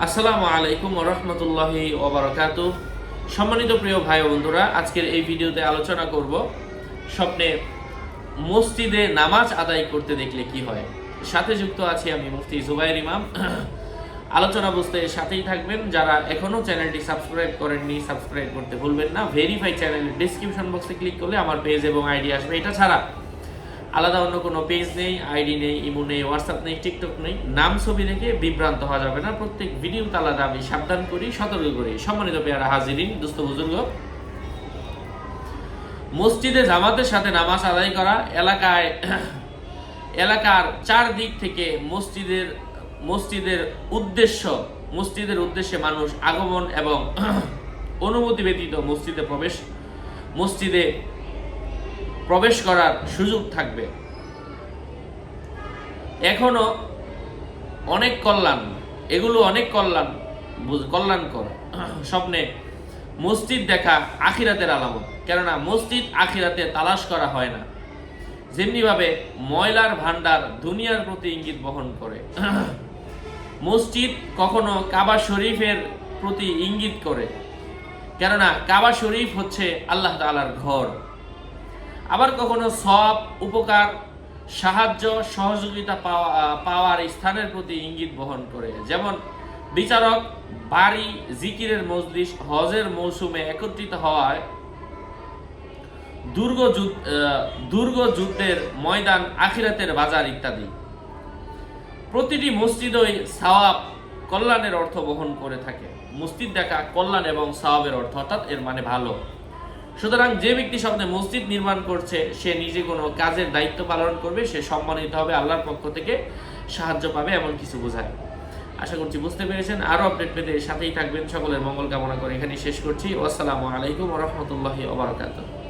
আসসালামু আলাইকুম ওয়া রাহমাতুল্লাহি ওয়া বারাকাতুহু। সম্মানিত প্রিয় ভাই ও বন্ধুরা, আজকের এই ভিডিওতে আলোচনা করব স্বপ্নে মসজিদে নামাজ আদায় করতে দেখলে কি হয়। সাথে যুক্ত আছি আমি মুফতি জুবাইর ইমাম। আলোচনা বুঝতে সাথেই থাকবেন। যারা এখনো চ্যানেলটি সাবস্ক্রাইব করেননি, সাবস্ক্রাইব করতে ভুলবেন না। ভেরিফাই চ্যানেলের ডেসক্রিপশন বক্সে ক্লিক করলে আমার পেজ এবং আইডি আসবে। এটা ছাড়া আলাদা অন্য কোনো পেজ নেই, আইডি নেই, ইমো নেই, হোয়াটসঅ্যাপ নেই, টিকটক নেই। নাম ছবি দেখে বিভ্রান্ত হওয়া যাবে না। প্রত্যেক ভিডিওতে আলাদা আমি সাবধান করি, সতর্ক করি। সম্মানিত পেয়ারা হাজিরিন, দুস্থ বুজুর্গ, মসজিদে জামাতের সাথে নামাজ আদায় করা এলাকার চারদিক থেকে মসজিদের উদ্দেশ্যে মানুষ আগমন এবং অনুমতি ব্যতীত মসজিদে প্রবেশ করার সুযোগ থাকবে। এখনো এগুলো অনেক কল্যাণকর। স্বপ্নে মসজিদ দেখা আখিরাতের আলামত, কেননা মসজিদ আখিরাতে তালাশ করা হয় না। যেমনিভাবে ময়লার ভান্ডার দুনিয়ার প্রতি ইঙ্গিত বহন করে, মসজিদ কখনো কাবা শরীফের প্রতি ইঙ্গিত করে, কেননা কাবা শরীফ হচ্ছে আল্লাহ তাআলার ঘর। আবার কখনো সওয়াব, উপকার, সাহায্য, সহযোগিতা পাওয়ার স্থানের প্রতি ইঙ্গিত বহন করে। যেমন বিচারক বাড়ি, জিকিরের মজলিস, হজের মৌসুমে একত্রিত হওয়ায়, দুর্গ যুদ্ধের ময়দান, আখিরাতের বাজার ইত্যাদি। প্রতিটি মসজিদই সওয়াব, কল্যাণের অর্থ বহন করে থাকে। মসজিদ দেখা কল্যাণ এবং সওয়াবের অর্থ, অর্থাৎ এর মানে ভালো। সুতরাং যে ব্যক্তি স্বপ্নে মসজিদ নির্মাণ করছে, সে নিজে কোনো কাজের দায়িত্ব পালন করবে, সে সম্মানিত হবে, আল্লাহর পক্ষ থেকে সাহায্য পাবে, এমন কিছু বোঝায়। আশা করছি বুঝতে পেরেছেন। আরো আপডেট পেতে সাথেই থাকবেন। সকলের মঙ্গল কামনা করে এখানেই শেষ করছি। আসসালামু আলাইকুম ওয়া রাহমাতুল্লাহি ওয়া বারাকাতুহু।